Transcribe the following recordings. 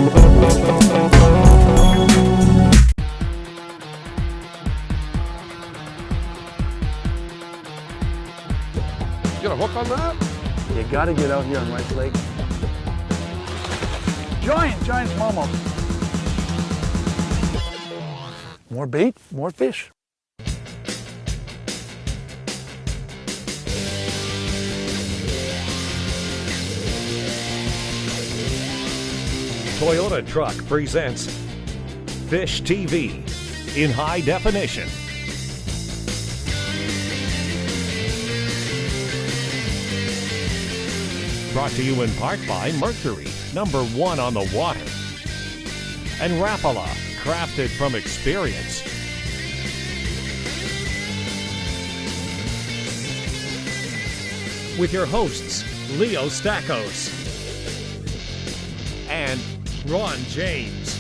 Get a hook on that? You gotta get out here on Rice Lake. Giant smallmouth. More bait, more fish. Toyota Truck presents Fish TV in high definition. Brought to you in part by Mercury, #1 on the water, and Rapala, crafted from experience. With your hosts, Leo Stackos and Ron James.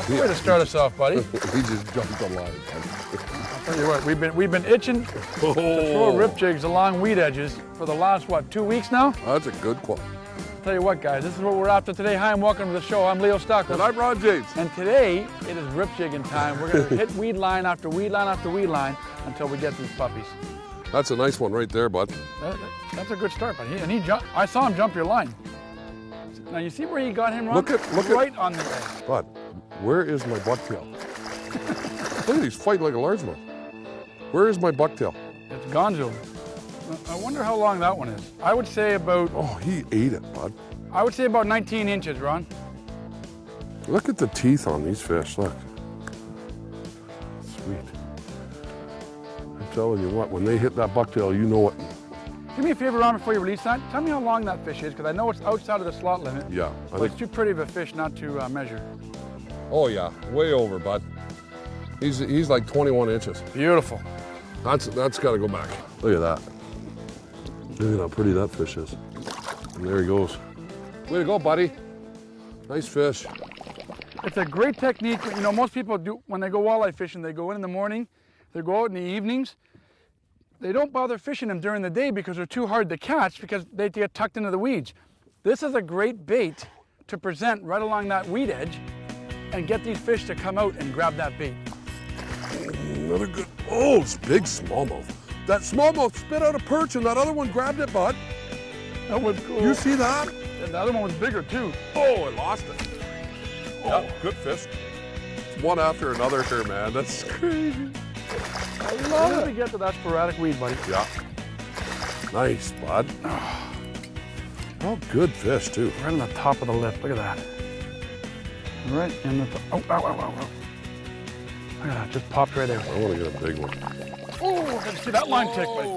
Way to start us off, buddy. He just jumped the line. I'll tell you what, we've been itching to throw rip jigs along weed edges for the last, 2 weeks now? That's a good quote. I'll tell you what, guys, this is what we're after today. Hi, and welcome to the show. I'm Leo Stockwell. And I'm Ron James. And today, it is rip jigging time. We're going to hit weed line after weed line after weed line until we get these puppies. That's a nice one right there, bud. That's a good start, but I saw him jump your line. Now, you see where he got him, Ron? Look at right on the edge. Bud, where is my bucktail? Look at he's fighting like a largemouth. Where is my bucktail? It's Gonzo. I wonder how long that one is. I would say about... Oh, he ate it, bud. I would say about 19 inches, Ron. Look at the teeth on these fish, look. Sweet. I'm telling you what, when they hit that bucktail, you know it. Do me a favor, Ron, before you release that. Tell me how long that fish is, because I know it's outside of the slot limit. Yeah. But it's too pretty of a fish not to measure. Oh yeah, way over, bud. He's like 21 inches. Beautiful. That's got to go back. Look at that. Look at how pretty that fish is. And there he goes. Way to go, buddy. Nice fish. It's a great technique. You know, most people do, when they go walleye fishing, they go in the morning, they go out in the evenings. They don't bother fishing them during the day because they're too hard to catch because they get tucked into the weeds. This is a great bait to present right along that weed edge and get these fish to come out and grab that bait. Another good, oh, it's big smallmouth. That smallmouth spit out a perch and that other one grabbed it, bud. That was cool. You see that? And the other one was bigger too. Oh, I lost it. Oh, yeah, good fish. It's one after another here, man. That's crazy. I love it to get to that sporadic weed, buddy. Yeah. Nice, bud. Oh, good fish, too. Right on the top of the lip. Look at that. Right in the top. Oh, ow, ow, ow, ow. Look at that. Just popped right there. I want to get a big one. Oh, did you see that line tick, buddy?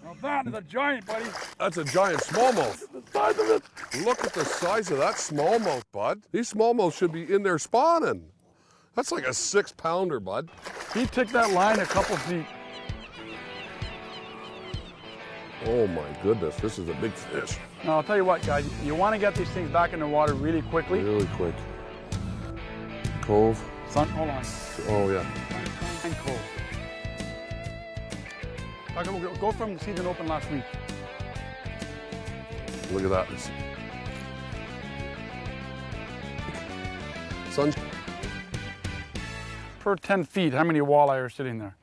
Now that is a giant, buddy. That's a giant smallmouth. The size of it. Look at the size of that smallmouth, bud. These smallmouths should be in there spawning. That's like a 6-pounder, bud. He took that line a couple feet. Oh my goodness, this is a big fish. Now, I'll tell you what, guys, you want to get these things back in the water really quickly. Really quick. Cove. Son, hold on. Oh yeah. And cove. Okay, go from season open last week. Look at that. Sun. Per 10 feet, how many walleye are sitting there?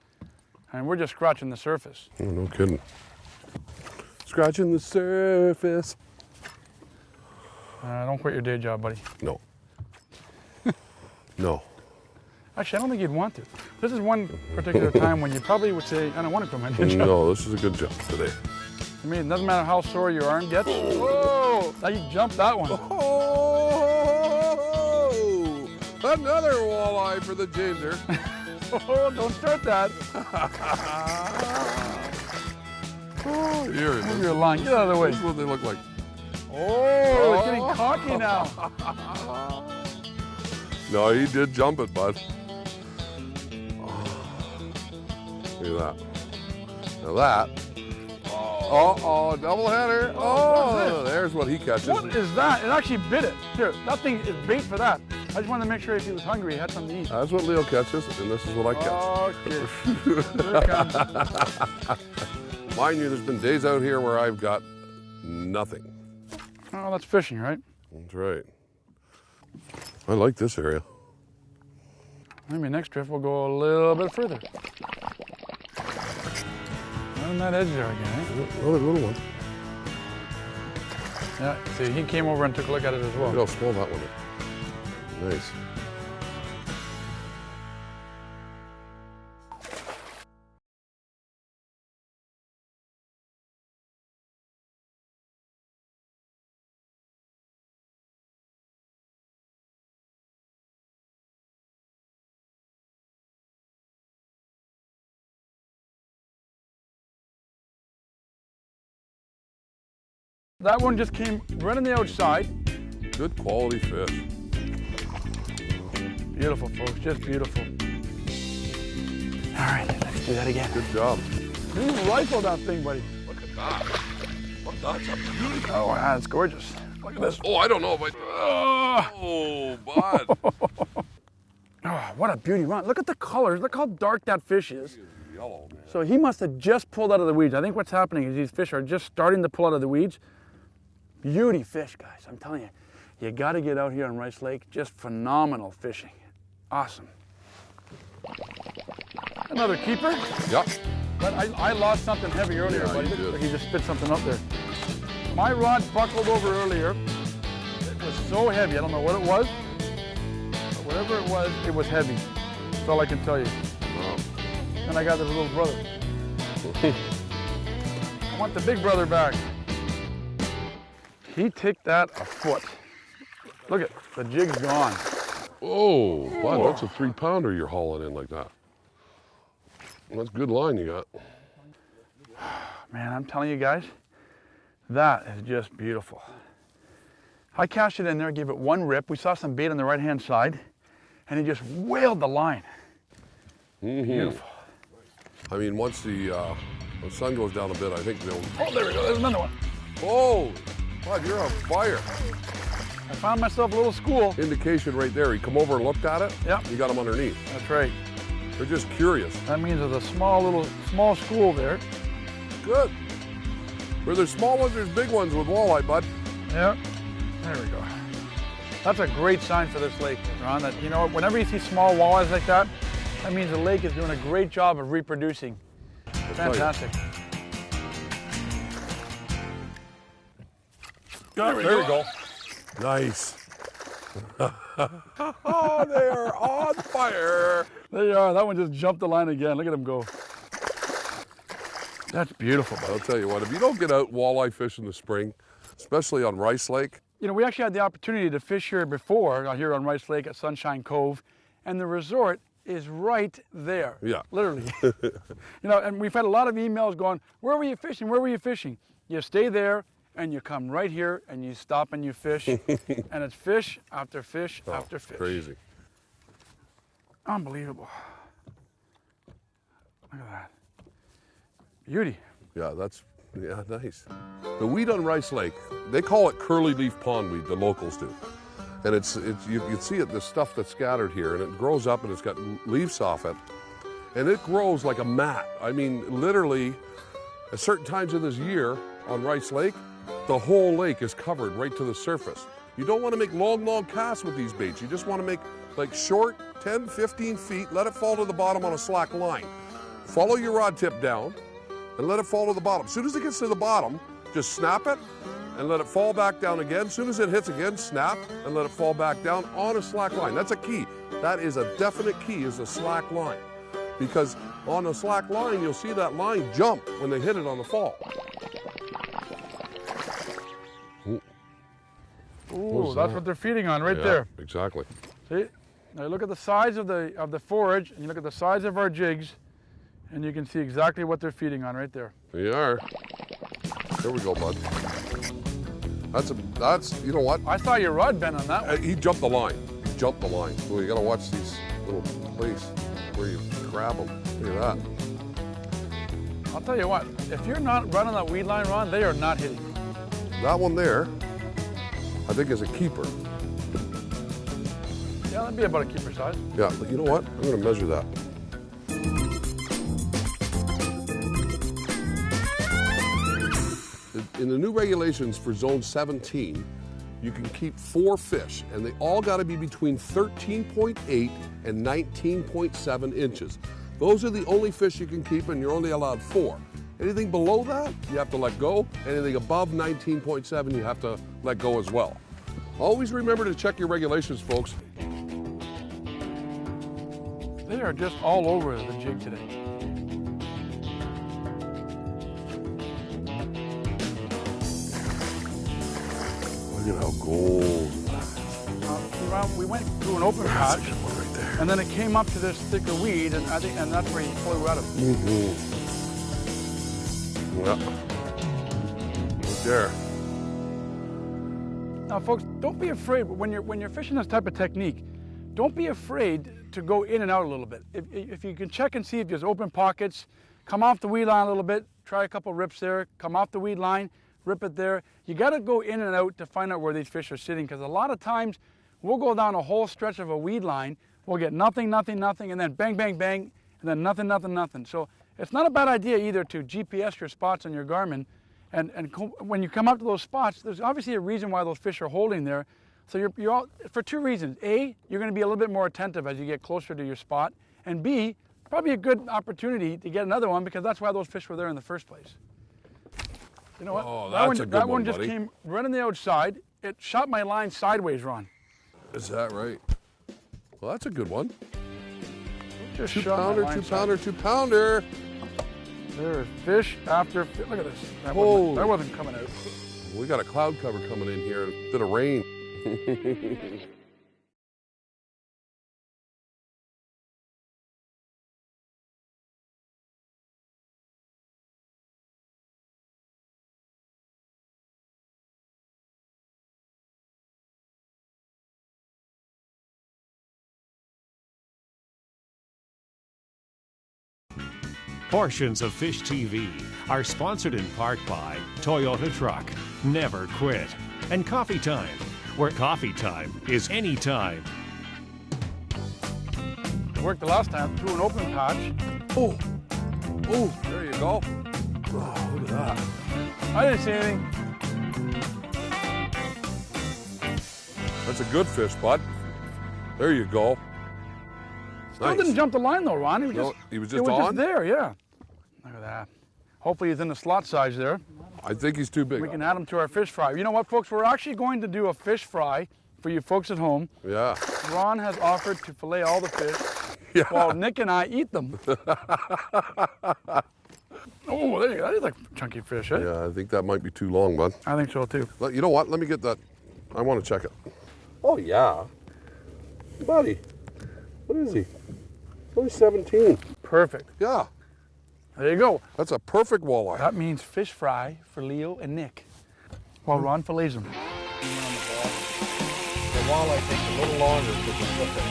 And we're just scratching the surface. Oh, no kidding. Scratching the surface. Don't quit your day job, buddy. No. No. Actually, I don't think you'd want to. This is one particular time when you probably would say, I don't want to quit my day job. No, this is a good jump today. I mean, it doesn't matter how sore your arm gets. Whoa! Now you jumped that one. Oh! Another walleye for the ginger. Oh, don't start that. Oh, here it Move is. your line. Get out of the way. This is what they look like. Oh, it's getting cocky now. No, he did jump it, bud. Oh, look at that. Now that. Oh, double header. Oh, there's what he catches. What is that? It actually bit it. Here, that thing is bait for that. just wanted to make sure if he was hungry, he had something to eat. That's what Leo catches, and this is what I catch. Okay. Here it comes. Mind you, there's been days out here where I've got nothing. Oh, that's fishing, right? That's right. I like this area. Maybe next trip we'll go a little bit further. On that edge there again, eh? Another little one. Yeah, see, he came over and took a look at it as well. Look how small that one is. Nice. That one just came right on the outside. Good quality fish. Beautiful, folks, just beautiful. All right, let's do that again. Good job. You rifle that thing, buddy. Look at that. Look, that's a beauty. Oh, wow, it's gorgeous. Look at this. Oh, I don't know if I... Oh, bud. Oh, what a beauty, Ron. Look at the colors. Look how dark that fish is. Yellow, man. So he must have just pulled out of the weeds. I think what's happening is these fish are just starting to pull out of the weeds. Beauty fish, guys. I'm telling you, you got to get out here on Rice Lake. Just phenomenal fishing. Awesome. Another keeper. Yep. But I lost something heavy earlier, Yeah, buddy. you did. He just spit something up there. My rod buckled over earlier. It was so heavy. I don't know what it was. But whatever it was heavy. That's all I can tell you. Wow. And I got this little brother. I want the big brother back. He took that a foot. Look at the jig's gone. Oh, bud, that's a 3-pounder you're hauling in like that. That's good line you got. Man, I'm telling you guys, that is just beautiful. I cast it in there, gave it one rip. We saw some bait on the right-hand side, and he just whaled the line. Beautiful. I mean, once the sun goes down a bit, I think they'll... Oh, there we go. There's another one. Oh, bud, you're on fire. I found myself a little school. Indication right there. He come over and looked at it. Yep. You got him underneath. That's right. They're just curious. That means there's a small school there. Good. Where there's small ones, there's big ones with walleye, bud. Yep. There we go. That's a great sign for this lake, Ron. That, you know, whenever you see small walleyes like that, that means the lake is doing a great job of reproducing. Fantastic. There we go. Nice. Oh, they are on fire. There you are. That one just jumped the line again. Look at him go. That's beautiful, buddy. I'll tell you what, if you don't get out walleye fish in the spring, especially on Rice Lake. You know, we actually had the opportunity to fish here before, here on Rice Lake at Sunshine Cove, and the resort is right there. Yeah. Literally. You know, and we've had a lot of emails going, where were you fishing? Where were you fishing? You stay there and you come right here and you stop and you fish. And it's fish after fish after fish. Crazy. Unbelievable. Look at that. Beauty. Yeah, nice. The weed on Rice Lake, they call it curly leaf pondweed, the locals do. And you can see it, the stuff that's scattered here, and it grows up and it's got leaves off it. And it grows like a mat. I mean, literally, at certain times of this year on Rice Lake, the whole lake is covered right to the surface. You don't want to make long casts with these baits. You just want to make like short, 10, 15 feet, let it fall to the bottom on a slack line. Follow your rod tip down and let it fall to the bottom. As soon as it gets to the bottom, just snap it and let it fall back down again. As soon as it hits again, snap and let it fall back down on a slack line. That's a key. That is a definite key, is a slack line. Because on a slack line, you'll see that line jump when they hit it on the fall. Ooh, that's what they're feeding on right there. Exactly. See? Now you look at the size of the forage, and you look at the size of our jigs, and you can see exactly what they're feeding on right there. They are. There we go, bud. That's you know what? I saw your rod bend on that one. He jumped the line. He jumped the line. So you gotta watch these little places where you grab them. Look at that. I'll tell you what, if you're not running that weed line, Ron, they are not hitting. That one there, I think is a keeper. Yeah, That'd be about a keeper size. Yeah, you know what? I'm going to measure that. In the new regulations for Zone 17, you can keep 4 fish, and they all got to be between 13.8 and 19.7 inches. Those are the only fish you can keep, and you're only allowed 4. Anything below that, you have to let go. Anything above 19.7, you have to let go as well. Always remember to check your regulations, folks. They are just all over the jig today. Look at how gold. We went through an open patch, Right there. and then it came up to this thicker weed, and that's where he flew out of. Yeah. Right there. Now, folks, don't be afraid when you're fishing this type of technique. Don't be afraid to go in and out a little bit. If you can check and see if there's open pockets, come off the weed line a little bit, try a couple rips there, come off the weed line, rip it there. You got to go in and out to find out where these fish are sitting, because a lot of times we'll go down a whole stretch of a weed line, we'll get nothing, nothing, nothing, and then bang, bang, bang, and then nothing, nothing, nothing. So it's not a bad idea either to GPS your spots on your Garmin, and when you come up to those spots, there's obviously a reason why those fish are holding there. So you're all, for 2 reasons. A, you're going to be a little bit more attentive as you get closer to your spot, and B, probably a good opportunity to get another one, because that's why those fish were there in the first place. You know what? Oh, that that's a good one, just buddy. came right on the outside. It shot my line sideways, Ron. Is that right? Well, that's a good one. Just 2 shot my pounder, line 2 sideways. pounder, 2 pounder. There is fish after fish. Look at this. That Holy. wasn't coming out. We got a cloud cover coming in here, a bit of rain. Portions of Fish TV are sponsored in part by Toyota Truck, Never Quit, and Coffee Time, where coffee time is any time. Worked the last time through an open patch. Oh, oh, there you go. Oh, look at that. I didn't see anything. That's a good fish, bud. There you go. Still didn't jump the line though, Ron. No, he was just it was on? just there, yeah. Look at that. Hopefully he's in the slot size there. I think he's too big. We can add him to our fish fry. You know what, folks? We're actually going to do a fish fry for you folks at home. Yeah. Ron has offered to fillet all the fish Yeah. while Nick and I eat them. Oh, there you go. That is like chunky fish, eh? Yeah, I think that might be too long, bud. I think so too. You know what? Let me get that. I want to check it. Oh, yeah. Buddy, what is he? Only 17. Perfect. Yeah, There you go. that's a perfect walleye. That means fish fry for Leo and Nick while Ron fillets them. The walleye takes a little longer to just flip it.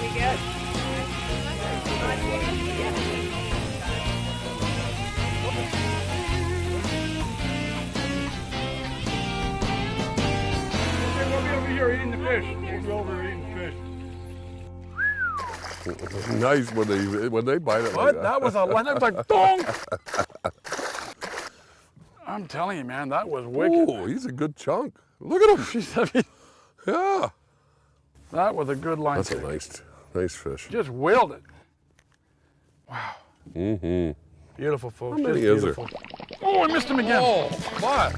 We get. We'll be over here eating the fish. We'll be over here eating fish. Nice when they bite it like What? that. That was a line. That was like, dong! I'm telling you, man, that was wicked. Oh, he's a good chunk. Look at him. Jeez, I mean, Yeah. that was a good line. That's a kick. nice fish. Just whaled it. Wow. Mm-hmm. Beautiful, folks. How many Just is there? beautiful. Oh, I missed him again. Oh, what?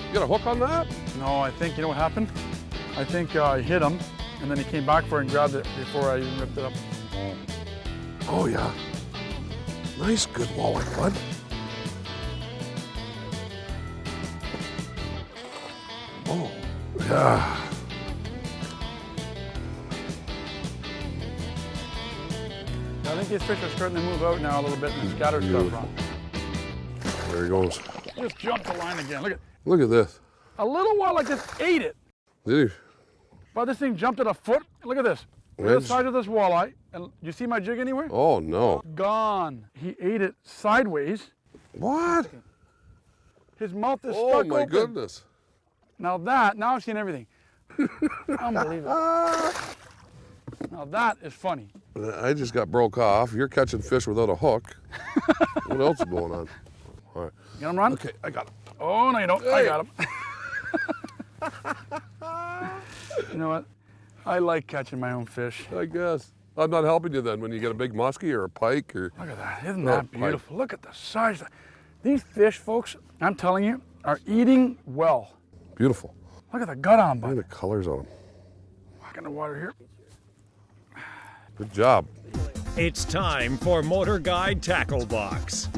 You got a hook on that? No, I think, you know what happened? I think I hit him, and then he came back for it and grabbed it before I even ripped it up. Oh, yeah. Nice, good walleye, bud. Oh, yeah. I think these fish are starting to move out now a little bit and scatter stuff, Ron. There he goes. Just jumped the line again. Look at this. A little while I just ate it. Did But this thing jumped at a foot. Look at this. Look at the size of this walleye. And you see my jig anywhere? Oh, no. Gone. He ate it sideways. What? His mouth is Oh, stuck my open. goodness. Now I've seen everything. Unbelievable. Now that is funny. I just got broke off. You're catching fish without a hook. What else is going on? All right. You got him, Ron? Okay, I got him. Oh, no, you don't. I Hey. got him. You know what? I like catching my own fish. I guess. I'm not helping you then when you get a big muskie or a pike or. Look at that. Isn't Oh, that beautiful? Look at the size. These fish, folks, I'm telling you, are eating well. Beautiful. Look at the gut on, Look at bud. the colors on them. Back in the water here. Good job. It's time for Motor Guide Tackle Box.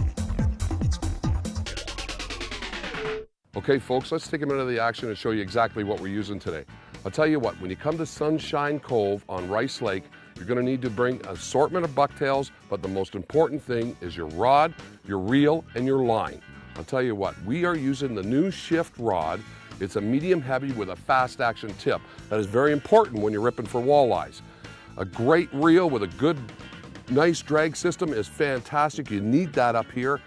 Okay, folks, let's take a minute of the action and show you exactly what we're using today. I'll tell you what, when you come to Sunshine Cove on Rice Lake, you're going to need to bring an assortment of bucktails, but the most important thing is your rod, your reel, and your line. I'll tell you what, we are using the new Shift rod. It's a medium heavy with a fast action tip. That is very important when you're ripping for walleyes. A great reel with a good, nice drag system is fantastic. You need that up here.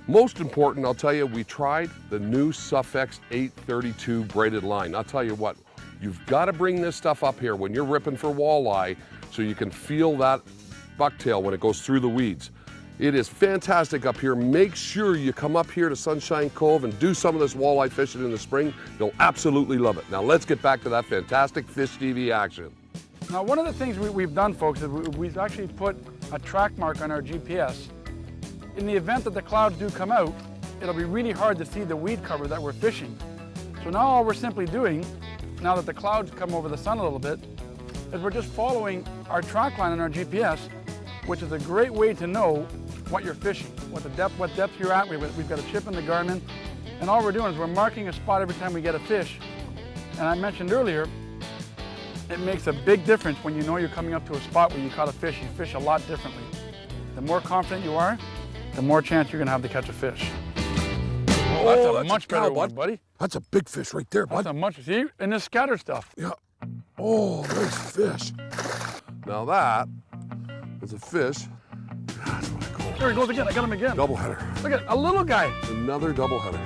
Most important, I'll tell you, we tried the new Suffix 832 braided line. I'll tell you what, you've got to bring this stuff up here when you're ripping for walleye so you can feel that bucktail when it goes through the weeds. It is fantastic up here. Make sure you come up here to Sunshine Cove and do some of this walleye fishing in the spring. You'll absolutely love it. Now let's get back to that fantastic Fish TV action. Now, one of the things we've done, folks, is we've actually put a track mark on our GPS. In the event that the clouds do come out, it'll be really hard to see the weed cover that we're fishing. So now all we're simply doing, now that the clouds come over the sun a little bit, is we're just following our track line on our GPS, which is a great way to know what you're fishing, what depth you're at. We've got a chip in the Garmin, and all we're doing is we're marking a spot every time we get a fish. And I mentioned earlier, it makes a big difference when you know you're coming up to a spot where you caught a fish. You fish a lot differently. The more confident you are, the more chance you're gonna have to catch a fish. Oh, that's a much better one, buddy. That's a big fish right there, That's a much, see, and this scatter stuff. Yeah. Oh, nice fish. Now that is a fish. That's what I call There he goes again, I got him again. doubleheader. Look at a little guy. Another doubleheader.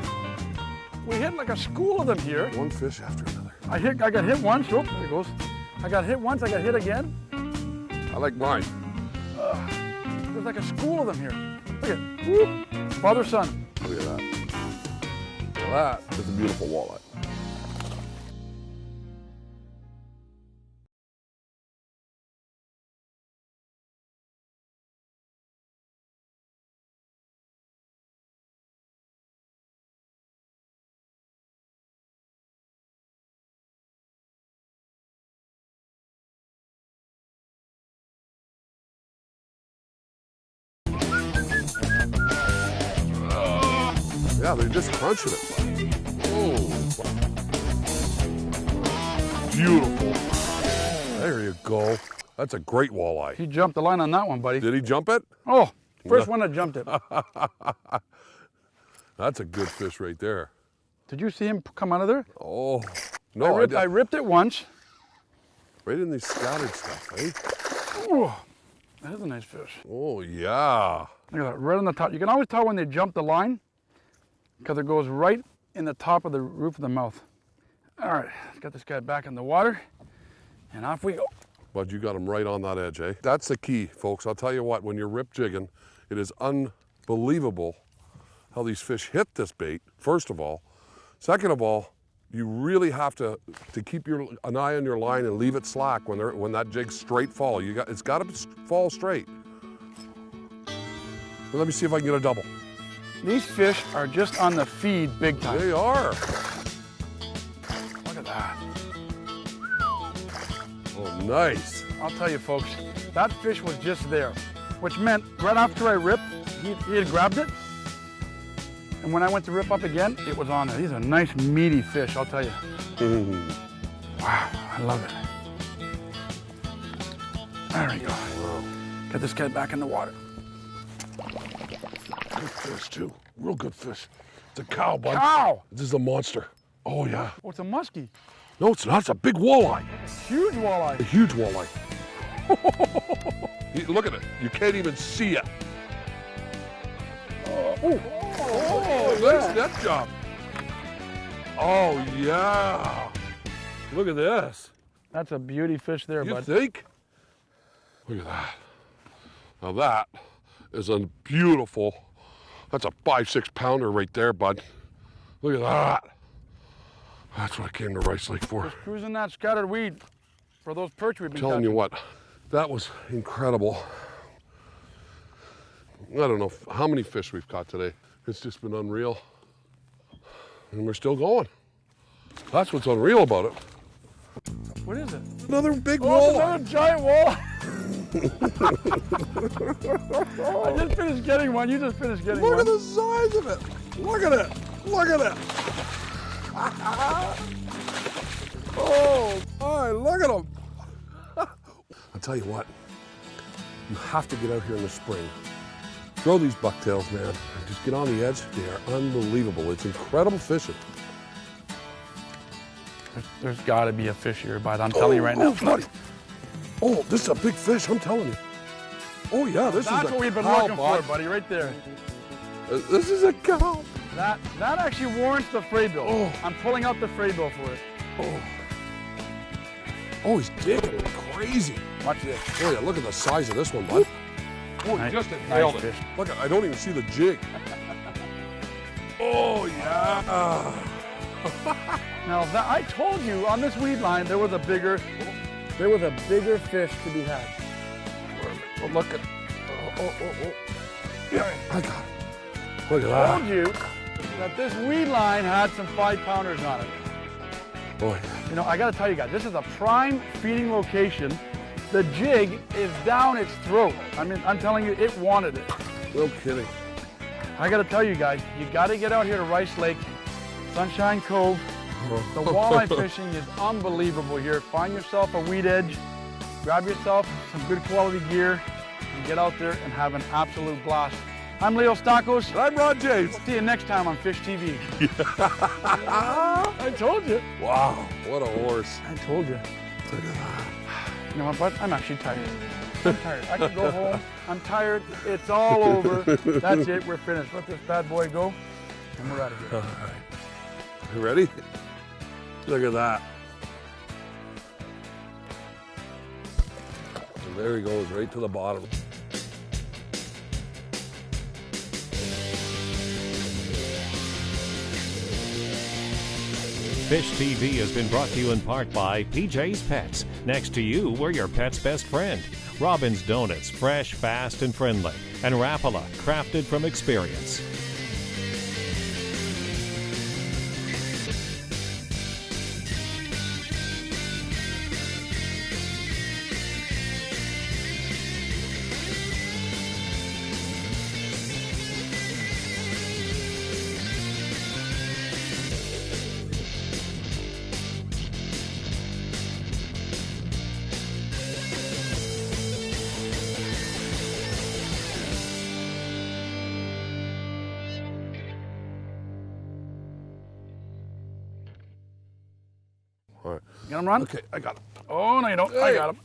We hit like a school of them here. One fish after another. I got hit once, oh, there he goes. I got hit once, I got hit again. I like mine. There's like a school of them here. Look at, whoop, father, son. Look at that. Now that is a beautiful walleye. Yeah, they're just crunching it. Oh, beautiful. There you go. That's a great walleye. He jumped the line on that one, buddy. Did he jump it? Oh, first one that jumped it. That's a good fish right there. Did you see him come out of there? Oh, no, I ripped it once. right in these scattered stuff, eh? Oh, that is a nice fish. Oh, yeah. Look at that, right on the top. You can always tell when they jump the line because it goes right in the top of the roof of the mouth. All right, let's get this guy back in the water and off we go. But you got him right on that edge, eh? That's the key, folks. I'll tell you what, when you're rip jigging, it is unbelievable how these fish hit this bait, first of all. Second of all, you really have to keep an eye on your line and leave it slack when that jig's straight fall. It's got to fall straight. Well, let me see if I can get a double. These fish are just on the feed big time. They are. Look at that. Oh, nice. I'll tell you folks, that fish was just there, which meant right after I ripped, he had grabbed it. And when I went to rip up again, it was on there. These are nice meaty fish, I'll tell you. Wow, I love it. There we go. Get this guy back in the water. Good fish, too. Real good fish. It's a cow, bud. Cow! This is a monster. Oh, yeah. Oh, it's a muskie. No, it's not. It's a big walleye. Huge A walleye. huge walleye. Look at it. You can't even see it. Oh, Oh, nice net job. Oh, yeah. Look at this. That's a beauty fish there, You bud. think? Look at that. Now that is a beautiful, that's a 5-6 pounder right there, bud. Look at that. That's what I came to Rice Lake for. Just cruising that scattered weed for those perch we've been Telling catching. you what, that was incredible. I don't know how many fish we've caught today. It's just been unreal. And we're still going. That's what's unreal about it. What is it? Another big Oh, walleye. it's another giant walleye. I just finished getting one. You just finished getting Look one. at the size of it. Look at it. Look at it. Oh, my, look at them. I'll tell you what, you have to get out here in the spring. Throw these bucktails, man, and just get on the edge. They are unbelievable. It's incredible fishing. There's got to be a fish here, bud. I'm telling you right now. Buddy. Oh, this is a big fish, I'm telling you. Oh, yeah, this That's is a what we've been cow, looking bud. for, buddy, right there. This is a cow. That actually warrants the fray bill. Oh. I'm pulling out the fray bill for it. Oh, he's digging crazy. Watch this. Oh, yeah, look at the size of this one, bud. Oh, he Nice- just nice nailed it. fish. Look, I don't even see the jig. Oh, yeah. Now, I told you on this weed line there was a bigger fish to be had. Oh, look at. Oh. Yeah, I got it. Look at I that. told you that this weed line had some 5-pounders on it. Boy, You know, I got to tell you guys, this is a prime feeding location. The jig is down its throat. I mean, I'm telling you, it wanted it. no kidding. I got to tell you guys, you got to get out here to Rice Lake, Sunshine Cove. The walleye fishing is unbelievable here. Find yourself a weed edge, grab yourself some good quality gear, and get out there and have an absolute blast. I'm Leo Stakos. I'm Ron James. See you next time on Fish TV. I told you. Wow, what a horse. I told you. Look at that. You know what, bud? I'm actually tired. I'm tired. I can go home. I'm tired. It's all over. That's it. We're finished. Let this bad boy go, and we're out of here. All right. You ready? Look at that. And there he goes, right to the bottom. Fish TV has been brought to you in part by PJ's Pets. Next to you, we're your pet's best friend. Robin's Donuts, fresh, fast, and friendly. And Rapala, crafted from experience. All right. Got him, Ron? Okay, I got him. Oh, no, you don't. I Hey. got him.